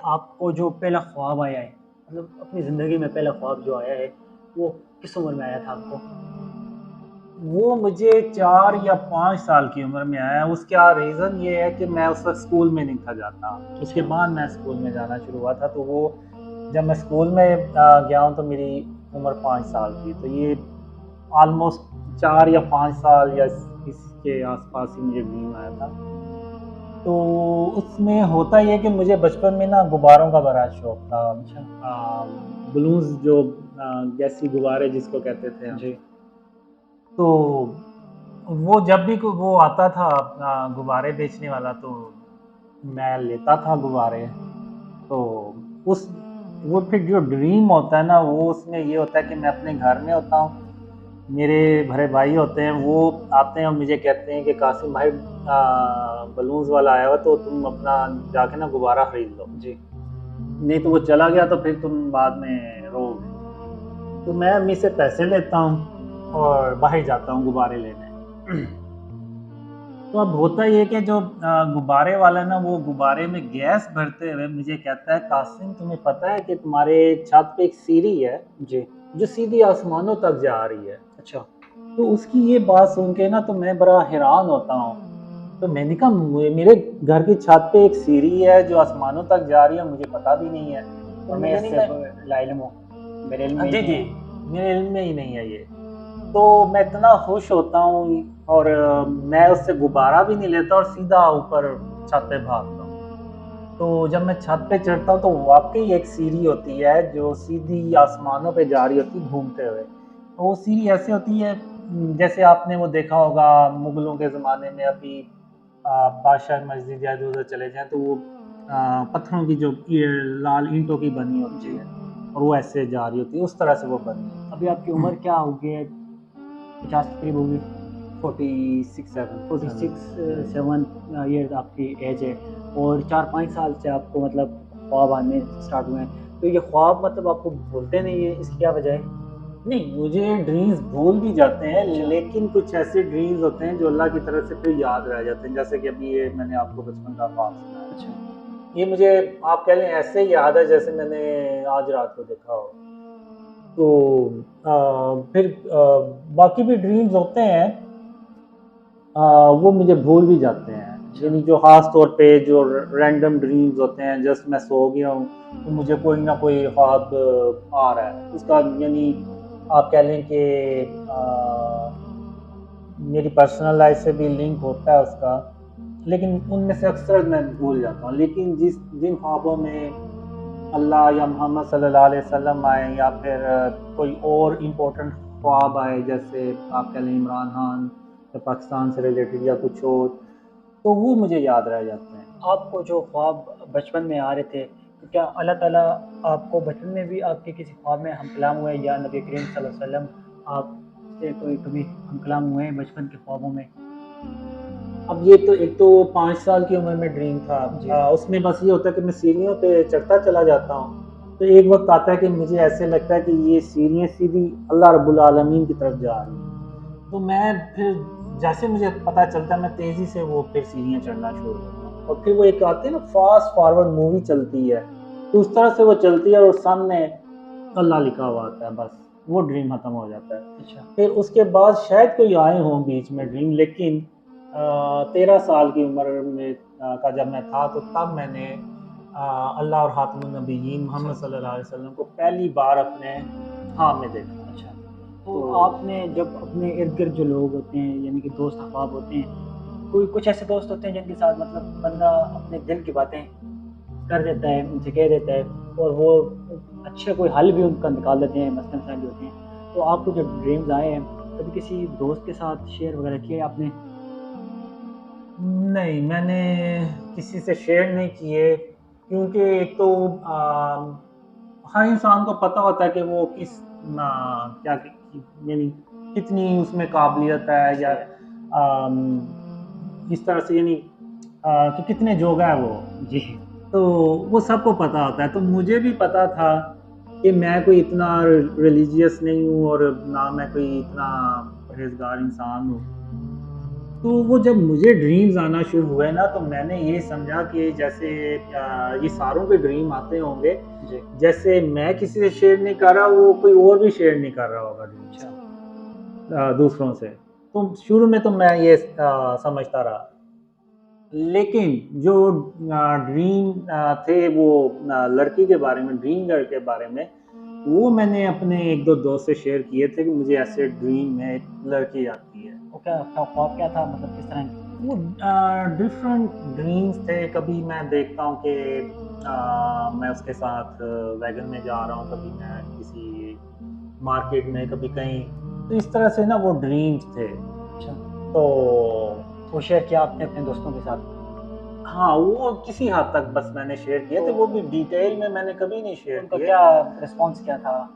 آپ کو جو پہلا خواب آیا ہے، مطلب اپنی زندگی میں پہلا خواب جو آیا ہے وہ کس عمر میں آیا تھا آپ کو؟ وہ مجھے 4 یا 5 سال کی عمر میں آیا. اس کا ریزن یہ ہے کہ میں اس وقت اسکول میں نہیں تھا جاتا. اس کے اچھا بعد میں اسکول میں جانا شروع ہوا تھا. تو وہ جب میں اسکول میں گیا ہوں تو میری عمر 5 سال تھی. تو یہ آلموسٹ 4 یا 5 سال یا اس کے آس پاس ہی مجھے ڈریم آیا تھا. تو اس میں ہوتا یہ کہ مجھے بچپن میں نا غباروں کا بڑا شوق تھا. اچھا بلونز جو گیسی غبارے جس کو کہتے تھے ہم. جی تو وہ جب بھی وہ آتا تھا غبارے بیچنے والا تو میں لیتا تھا غبارے. تو اس وہ پھر جو ڈریم ہوتا ہے نا وہ اس میں یہ ہوتا ہے کہ میں اپنے گھر میں ہوتا ہوں, میرے بڑے بھائی ہوتے ہیں, وہ آتے ہیں اور مجھے کہتے ہیں کہ قاسم بھائی بلونز والا آیا ہوا تو تم اپنا جا کے نا غبارہ خرید لو, جی نہیں تو وہ چلا گیا تو پھر تم بعد میں رو گے. تو میں امی سے پیسے لیتا ہوں اور باہر جاتا ہوں غبارے لینے. تو اب ہوتا یہ کہ جو غبارے والا نا وہ غبارے میں گیس بھرتے ہوئے مجھے کہتا ہے قاسم تمہیں پتہ ہے کہ تمہارے چھت پہ ایک سیڑھی ہے جی جو سیدھی آسمانوں تک جا رہی ہے. اچھا تو اس کی یہ بات سن کے نا تو میں بڑا حیران ہوتا ہوں. تو میں نے کہا میرے گھر کی چھت پہ ایک سیڑھی ہے جو آسمانوں تک جا رہی ہے, مجھے پتا بھی نہیں ہے. تو اور میں مجھے اس نہیں سے میں لا علم ہوں، میرے علم میں ہی جی نہیں جی ہے۔ میرے علم میں ہی نہیں ہے یہ. تو میں اتنا خوش ہوتا ہوں اور میں اس سے غبارہ بھی نہیں لیتا اور سیدھا اوپر چھت پہ بھاگتا ہوں. تو جب میں چھت پہ چڑھتا ہوں تو واقعی ایک سیڑھی ہوتی ہے جو سیدھی آسمانوں پہ جا رہی ہوتی ہے گھومتے ہوئے. تو وہ سیڑھی ایسے ہوتی ہے جیسے آپ نے وہ دیکھا ہوگا مغلوں کے زمانے میں, ابھی بادشاہ مسجد یا ادھر چلے جائیں تو وہ پتھروں کی جو لال اینٹوں کی بنی جی ہوتی ہے اور وہ ایسے جا رہی ہوتی ہے, اس طرح سے وہ بنی ہوتی ابھی آپ کی عمر کیا ہوگی ہے؟ 50 کے قریب ہوگی؟ ہے. 46-47 46-7 ایئر آپ کی ایج ہے، اور 4-5 سال سے آپ کو مطلب خواب آنے اسٹارٹ ہوئے ہیں، تو یہ خواب مطلب آپ کو بھولتے نہیں ہیں، اس کی کیا وجہ ہے؟ نہیں, مجھے ڈریمز بھول بھی جاتے ہیں اچھا لیکن کچھ ایسے ڈریمز ہوتے ہیں جو اللہ کی طرف سے پھر یاد رہ جاتے ہیں. جیسے کہ ابھی یہ میں نے آپ کو بچپن کا خواب سنایا, اچھا یہ مجھے آپ کہہ لیں ایسے یاد ہے جیسے میں نے آج رات کو دیکھا ہو. تو پھر باقی بھی ڈریمز ہوتے ہیں وہ مجھے بھول بھی جاتے ہیں. اچھا یعنی جو خاص طور پہ جو رینڈم ڈریمز ہوتے ہیں, جسٹ میں سو گیا ہوں تو مجھے کوئی نہ کوئی خواب آ رہا ہے, اس کا یعنی آپ کہہ لیں کہ میری پرسنل لائف سے بھی لنک ہوتا ہے اس کا, لیکن ان میں سے اکثر میں بھول جاتا ہوں. لیکن جن خوابوں میں اللہ یا محمد صلی اللہ علیہ وسلم آئے یا پھر کوئی اور امپورٹنٹ خواب آئے, جیسے آپ کہہ لیں عمران خان یا پاکستان سے ریلیٹڈ یا کچھ اور, تو وہ مجھے یاد رہ جاتے ہیں. آپ کو جو خواب بچپن میں آ رہے تھے، تو کیا اللہ تعالیٰ آپ کو بچپن میں بھی آپ کے کسی خواب میں ہم کلام ہوئے، یا نبی کریم صلی اللہ علیہ وسلم آپ سے کوئی کبھی ہم کلام ہوئے ہیں بچپن کے خوابوں میں؟ اب یہ تو ایک تو 5 سال کی عمر میں ڈریم تھا, جی اس میں بس یہ ہوتا ہے کہ میں سیڑھیوں پہ چڑھتا چلا جاتا ہوں, تو ایک وقت آتا ہے کہ مجھے ایسے لگتا ہے کہ یہ سیڑھیاں سیدھی اللہ رب العالمین کی طرف جا رہی ہیں. تو میں پھر جیسے مجھے پتہ چلتا ہے میں تیزی سے وہ پھر سیڑھیاں چڑھنا شروع کرتا ہوں, اور پھر وہ ایک آتی ہے نا فاسٹ فارورڈ مووی چلتی ہے, تو اس طرح سے وہ چلتی ہے اور سامنے اللہ لکھا ہوا آتا ہے, بس وہ ڈریم ختم ہو جاتا ہے. اچھا پھر اس کے بعد شاید کوئی آئے ہوں بیچ میں ڈریم, لیکن 13 سال کی عمر میں کا جب میں تھا تو تب میں نے اللہ اور خاتم النبیین محمد صلی اللہ علیہ وسلم کو پہلی بار اپنے خواب میں دیکھا. اچھا تو تو آپ نے جب اپنے ارد گرد جو لوگ ہوتے ہیں، یعنی کہ دوست احباب ہوتے ہیں، کوئی کچھ ایسے دوست ہوتے ہیں جن کے ساتھ مطلب بندہ اپنے دل کی باتیں کر دیتا ہے، ان سے کہہ دیتا ہے، اور وہ اچھے کوئی حل بھی ان کا نکال دیتے ہیں، مثلاً صاحب ہوتے ہیں. تو آپ کو جب ڈریمز آئے ہیں کبھی کسی دوست کے ساتھ شیئر وغیرہ کیے آپ نے؟ نہیں, میں نے کسی سے شیئر نہیں کیے, کیونکہ ایک تو ہر انسان کو پتہ ہوتا ہے کہ وہ کس کیا یعنی کتنی اس میں قابلیت ہے, یا صحیح ہے اس طرح سے یعنی کہ کتنے جوگا ہے وہ, جی تو وہ سب کو پتہ ہوتا ہے. تو مجھے بھی پتہ تھا کہ میں کوئی اتنا ریلیجیس نہیں ہوں اور نہ میں کوئی اتنا پرہیزگار انسان ہوں, تو وہ جب مجھے ڈریمز آنا شروع ہوئے نا تو میں نے یہ سمجھا کہ جیسے یہ ساروں کے ڈریم آتے ہوں گے، جی جیسے میں کسی سے شیئر نہیں کر رہا وہ کوئی اور بھی شیئر نہیں کر رہا ہوگا ڈریمز اچھا دوسروں سے. تو شروع میں تو میں یہ سمجھتا رہا، لیکن جو ڈریم تھے وہ لڑکی کے بارے میں، ڈریم گرل کے بارے میں، وہ میں نے اپنے ایک دو دوست سے شیئر کیے تھے کہ مجھے ایسے ڈریم میں ایک لڑکی آتی ہے. وہ کیا خواب کیا تھا، مطلب کس طرح؟ وہ ڈفرینٹ ڈریمز تھے. کبھی میں دیکھتا ہوں کہ میں اس کے ساتھ ویگن میں جا رہا ہوں، کبھی میں کسی مارکیٹ میں، کبھی کہیں. تو اس طرح سے نا وہ ڈریمز تھے. اچھا، تو وہ شیئر کیا آپ نے اپنے دوستوں کے ساتھ؟ ہاں وہ کسی حد تک بس میں نے شیئر کیے تھے، وہ بھی ڈیٹیل میں نے کبھی نہیں شیئر ان کا کیے. کیا رسپانس کیا تھا؟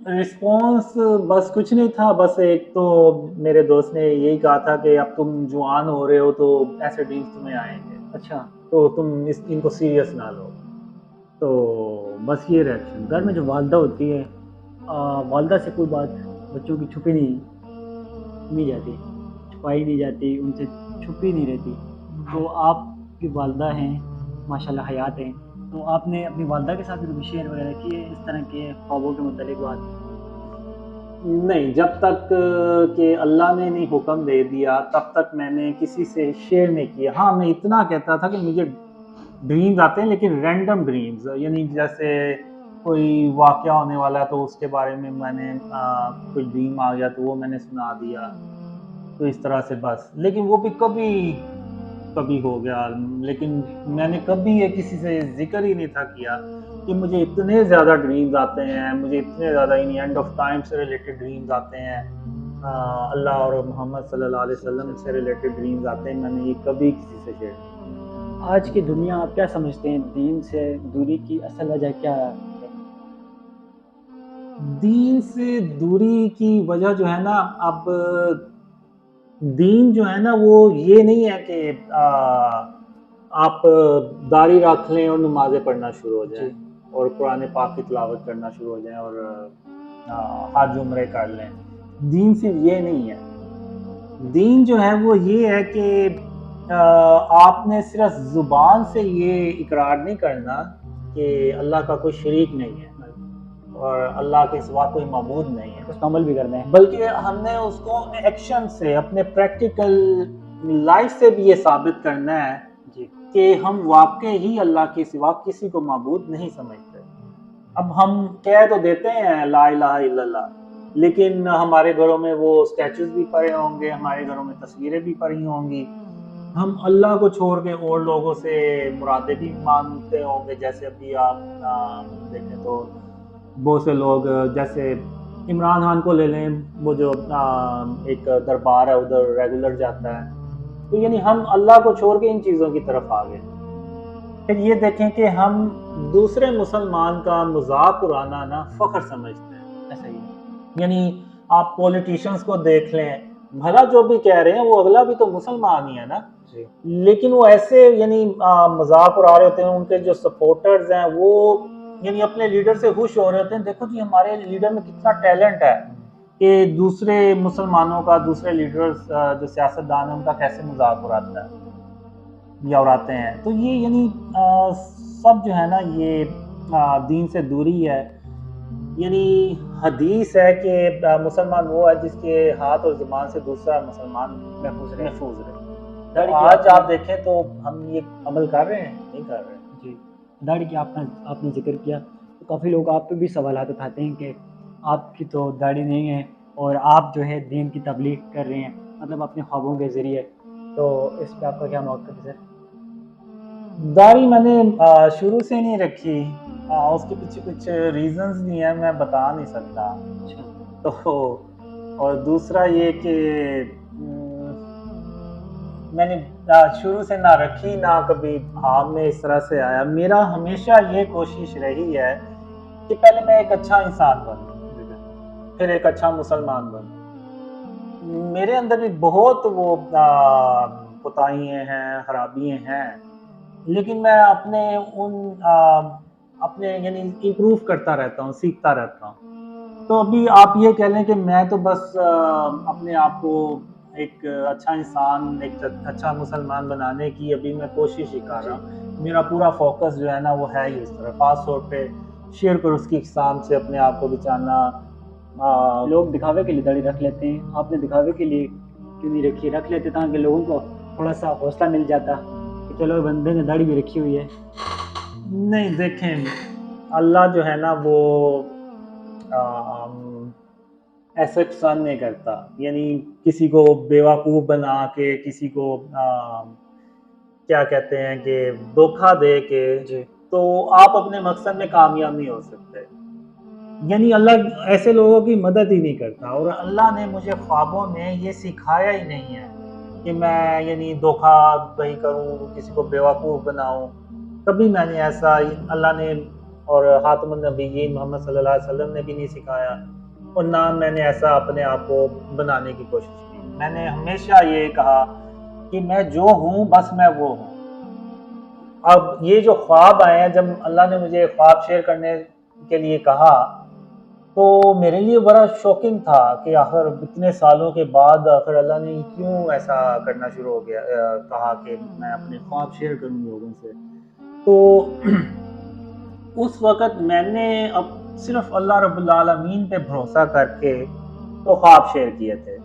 رسپانس بس کچھ نہیں تھا. بس ایک تو میرے دوست نے یہی کہا تھا کہ اب تم جوان ہو رہے ہو تو ایسے ڈریمز تمہیں آئیں گے، اچھا، تو تم ان کو سیریس نہ لو. تو بس یہ ریئیکشن. گھر میں جو والدہ ہوتی ہے، والدہ سے کوئی بات بچوں کی چھپی نہیں جاتی، چھپائی نہیں جاتی، ان سے چھپی نہیں رہتی. تو آپ کی والدہ ہیں، ماشاءاللہ حیات ہیں، تو آپ نے اپنی والدہ کے ساتھ بھی شیئر وغیرہ کیے اس طرح کے خوابوں کے متعلق بات؟ نہیں، جب تک کہ اللہ نے نہیں حکم دے دیا تب تک میں نے کسی سے شیئر نہیں کیا. ہاں میں اتنا کہتا تھا کہ مجھے ڈریمز آتے ہیں، لیکن رینڈم ڈریمز، یعنی جیسے کوئی واقعہ ہونے والا ہے تو اس کے بارے میں نے کوئی ڈریم آ گیا تو وہ میں نے سنا دیا. تو اس طرح سے بس. لیکن وہ بھی کبھی ہو گیا. لیکن میں نے کبھی یہ کسی سے ذکر ہی نہیں تھا کیا کہ مجھے اتنے زیادہ ڈریمز آتے ہیں، مجھے اتنے زیادہ اینڈ آف ٹائم سے ریلیٹڈ ڈریمز آتے ہیں، اللہ اور محمد صلی اللہ علیہ وسلم سے ریلیٹڈ ڈریمز آتے ہیں. میں نے یہ کبھی کسی سے شیئر نہیں. آج کی دنیا آپ کیا سمجھتے ہیں دین سے دوری کی اصل وجہ کیا ہے؟ دین سے دوری کی وجہ جو ہے نا، اب دین جو ہے نا وہ یہ نہیں ہے کہ آپ داڑھی رکھ لیں اور نمازیں پڑھنا شروع ہو جائیں اور قرآن پاک کی تلاوت کرنا شروع ہو جائیں اور حج عمرے کر لیں. دین صرف یہ نہیں ہے. دین جو ہے وہ یہ ہے کہ آپ نے صرف زبان سے یہ اقرار نہیں کرنا کہ اللہ کا کوئی شریک نہیں ہے اور اللہ کے سوا کوئی معبود نہیں ہے، اس پر عمل بھی کرنا ہے، بلکہ ہم نے اس کو ایکشن سے، اپنے پریکٹیکل لائف سے بھی یہ ثابت کرنا ہے کہ ہم واقعی ہی اللہ کے سوا کسی کو معبود نہیں سمجھتے. اب ہم کہہ تو دیتے ہیں لا الہ الا اللہ، لیکن ہمارے گھروں میں وہ اسٹیچوز بھی پڑے ہوں گے، ہمارے گھروں میں تصویریں بھی پڑی ہوں گی. ہم اللہ کو چھوڑ کے اور لوگوں سے مرادیں بھی مانتے ہوں گے. جیسے ابھی آپ دیکھیں تو بہت سے لوگ، جیسے عمران خان کو لے لیں، وہ جو ایک دربار ہے ادھر ریگولر جاتا ہے. تو یعنی ہم اللہ کو چھوڑ کے ان چیزوں کی طرف آ گئے. پھر یہ دیکھیں کہ ہم دوسرے مسلمان کا مذاق اڑانا نا فخر سمجھتے ہیں. ایسا ہی ہے. یعنی آپ پولیٹیشنز کو دیکھ لیں، بھلا جو بھی کہہ رہے ہیں وہ اگلا بھی تو مسلمان ہی ہے نا، لیکن وہ ایسے یعنی مذاق اڑا رہے ہوتے ہیں. ان کے جو سپورٹرز ہیں وہ یعنی اپنے لیڈر سے خوش ہو رہے ہوتے ہیں، دیکھو جی ہمارے لیڈر میں کتنا ٹیلنٹ ہے، کہ دوسرے مسلمانوں کا، دوسرے لیڈرز جو سیاستدان ہیں ان کا کیسے مذاق اڑاتا ہے یا اڑاتے ہیں. تو یہ یعنی سب جو ہے نا یہ دین سے دوری ہے. یعنی حدیث ہے کہ مسلمان وہ ہے جس کے ہاتھ اور زبان سے دوسرا مسلمان محفوظ رہے. آج آپ دیکھیں تو ہم یہ عمل کر رہے ہیں؟ نہیں کر رہے. جی، داڑھی کی آپ نے ذکر کیا تو کافی لوگ آپ پہ بھی سوالات اٹھاتے ہیں کہ آپ کی تو داڑھی نہیں ہے اور آپ جو ہے دین کی تبلیغ کر رہے ہیں، مطلب اپنے خوابوں کے ذریعے. تو اس پہ آپ کا کیا موقف ہے سر؟ داڑھی میں نے شروع سے نہیں رکھی. اس کے پیچھے کچھ ریزنز بھی ہیں، میں بتا نہیں سکتا. تو اور دوسرا یہ کہ میں نے شروع سے نہ رکھی، نہ کبھی ہاتھ میں اس طرح سے آیا. میرا ہمیشہ یہ کوشش رہی ہے کہ پہلے میں ایک اچھا انسان بنوں، پھر ایک اچھا مسلمان بنوں. میرے اندر بھی بہت وہ کوتاہیاں ہیں، خرابیاں ہیں، لیکن میں اپنے یعنی امپروو کرتا رہتا ہوں، سیکھتا رہتا ہوں. تو ابھی آپ یہ کہہ لیں کہ میں تو بس اپنے آپ کو ایک اچھا انسان، ایک اچھا مسلمان بنانے کی ابھی میں کوشش ہی کر رہا ہوں. میرا پورا فوکس جو ہے نا وہ ہے ہی اس طرح، خاص طور پہ شیئر کرو اس کی اقسام سے اپنے آپ کو بچانا. لوگ دکھاوے کے لیے داڑھی رکھ لیتے ہیں، آپ نے دکھاوے کے لیے کیوں نہیں رکھی؟ رکھ لیتے تاکہ لوگوں کو تھوڑا سا حوصلہ مل جاتا کہ چلو بندے نے داڑھی بھی رکھی ہوئی ہے. نہیں دیکھیں، اللہ جو ہے نا وہ ایسے پسند نہیں کرتا، یعنی کسی کو بیوقوف بنا کے، کسی کو کیا کہتے ہیں کہ دھوکہ دے کے جی تو آپ اپنے مقصد میں کامیاب نہیں ہو سکتے. یعنی اللہ ایسے لوگوں کی مدد ہی نہیں کرتا. اور اللہ نے مجھے خوابوں میں یہ سکھایا ہی نہیں ہے کہ میں یعنی دھوکہ دہی کروں، کسی کو بیوقوف بناؤں. کبھی میں نے ایسا، اللہ نے اور خاتم النبیین محمد صلی اللہ علیہ وسلم نے بھی نہیں سکھایا، اور نہ میں نے ایسا اپنے آپ کو بنانے کی کوشش کی. میں نے ہمیشہ یہ کہا کہ میں جو ہوں بس میں وہ ہوں. اب یہ جو خواب آئے ہیں، جب اللہ نے مجھے خواب شیئر کرنے کے لیے کہا تو میرے لیے بڑا شوکنگ تھا کہ آخر اتنے سالوں کے بعد آخر اللہ نے کیوں ایسا کرنا شروع ہو گیا، کہا کہ میں اپنے خواب شیئر کروں لوگوں سے. تو اس وقت میں نے اب صرف اللہ رب العالمین پہ بھروسہ کر کے تو خواب شیئر کیے تھے.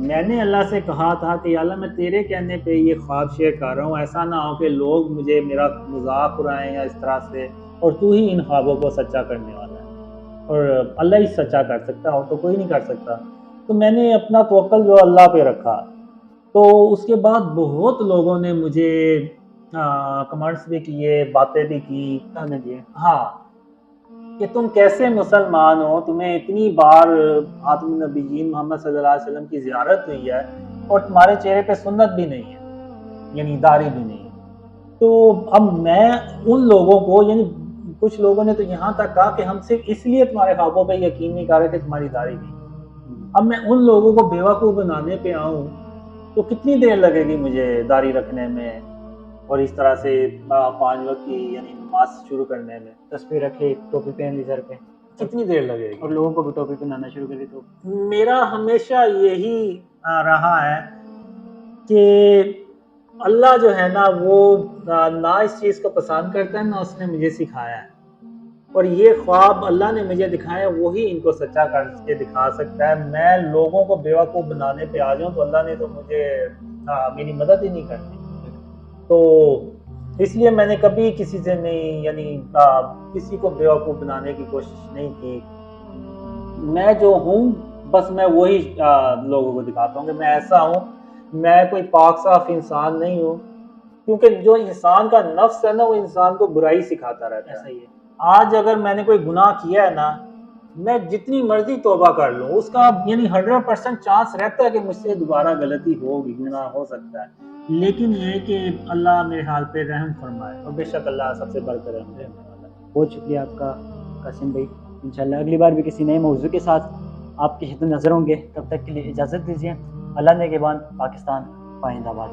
میں نے اللہ سے کہا تھا کہ اللہ میں تیرے کہنے پہ یہ خواب شیئر کر رہا ہوں، ایسا نہ ہو کہ لوگ مجھے میرا مذاق اڑائیں یا اس طرح سے، اور تو ہی ان خوابوں کو سچا کرنے والا ہے، اور اللہ ہی سچا کر سکتا ہے اور تو کوئی نہیں کر سکتا. تو میں نے اپنا توکل جو اللہ پہ رکھا. تو اس کے بعد بہت لوگوں نے مجھے کمنٹس بھی کیے، باتیں بھی کی. ہاں کہ تم کیسے مسلمان ہو، تمہیں اتنی بار خاتم النبیین محمد صلی اللہ علیہ وسلم کی زیارت ہوئی ہے اور تمہارے چہرے پہ سنت بھی نہیں ہے، یعنی داڑھی بھی نہیں ہے. تو اب میں ان لوگوں کو، یعنی کچھ لوگوں نے تو یہاں تک کہا کہ ہم صرف اس لیے تمہارے خوابوں پہ یقین نہیں کر رہے کہ تمہاری داڑھی نہیں. اب میں ان لوگوں کو بیوقوف بنانے پہ آؤں تو کتنی دیر لگے گی مجھے داڑھی رکھنے میں اور اس طرح سے 5 وقت کی یعنی نماز شروع کرنے میں. تصویر رکھ لی، ٹوپی پہن لی سر پہ، کتنی دیر لگے گی؟ اور لوگوں کو بھی ٹوپی پہنانا شروع کر دی. تو میرا ہمیشہ یہی رہا ہے کہ اللہ جو ہے نا وہ نہ اس چیز کو پسند کرتا ہے، نہ اس نے مجھے سکھایا ہے. اور یہ خواب اللہ نے مجھے دکھایا، وہی ان کو سچا کر کے دکھا سکتا ہے. میں لوگوں کو بیوقوف بنانے پہ آ جاؤں تو اللہ نے تو مجھے میری مدد ہی نہیں کرنی. تو اس لیے میں نے کبھی کسی سے نہیں، یعنی کسی کو بیوقوف بنانے کی کوشش نہیں کی. میں جو ہوں بس میں وہی لوگوں کو دکھاتا ہوں کہ میں ایسا ہوں. میں کوئی پاک صاف انسان نہیں ہوں، کیونکہ جو انسان کا نفس ہے نا وہ انسان کو برائی سکھاتا رہتا ہے. ایسا ہی ہے. آج اگر میں نے کوئی گناہ کیا ہے نا، میں جتنی مرضی توبہ کر لوں، اس کا یعنی 100% چانس رہتا ہے کہ مجھ سے دوبارہ غلطی ہوگی، گناہ ہو سکتا ہے. لیکن یہ کہ اللہ میرے حال پہ رحم فرمائے، اور بے شک اللہ سب سے بڑھ کر رحم کرنے والا ہے. بہت شکریہ آپ کا قاسم بھائی. انشاءاللہ اگلی بار بھی کسی نئے موضوع کے ساتھ آپ کی خدمت نظر ہوں گے. تب تک کے لیے اجازت دیجیے. اللہ نے کے بعد پاکستان پائندہ باد.